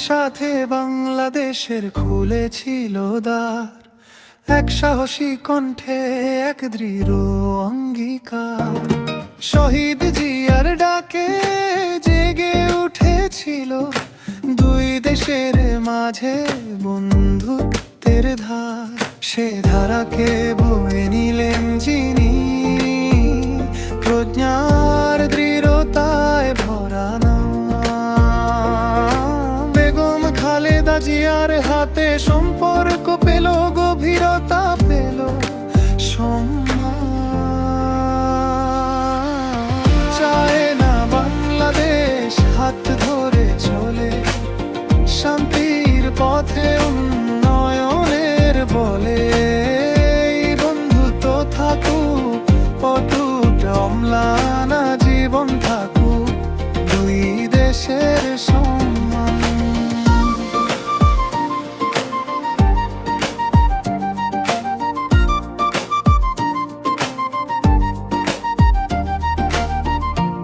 সাথে বাংলাদেশের খুলেছিল দ্বার, এক সাহসী কণ্ঠে এক দৃঢ় অঙ্গীকার। শহীদ জিয়ার ডাকে জেগে উঠেছিল দুই দেশের মাঝে বন্ধুত্বের ধার। সে ধারাকে বয়ে নিলেন যিনি, প্রজ্ঞার দৃঢ়তায় ভরা নাম। বেগম খালেদা জিয়ার হাতে সম্পর্ক পেল গভীরতা, পেল সম্মান। চায় না বাংলাদেশ হাত ধরে চলে শান্তির পথে, উন্নয়নের বলে। বন্ধুত্ব থাকুক অটুট অম্লান জীবন থাকুক, দুই দেশের সম্মান।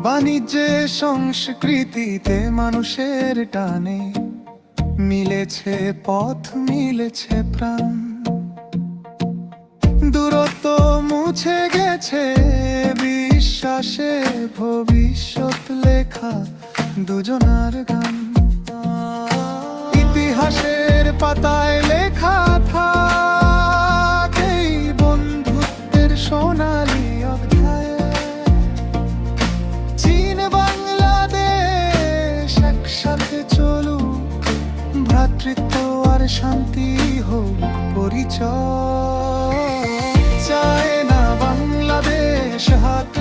বাণিজ্যে সংস্কৃতিতে মানুষের টানে মিলেছে পথ, মিলেছে প্রাণ। দূরত্ব মুছে গেছে বিশ্বাসে, ভবিষ্যৎ লেখা দুজনার গান। ইতিহাসের পাতায় লেখা থাকে বন্ধুত্বের সোনালী অধ্যায়। চীন বাংলাদেশ একসাথে চলুক, ভ্রাতৃত্ব আর শান্তি হোক পরিচয়। চায় না বাংলাদেশ হাত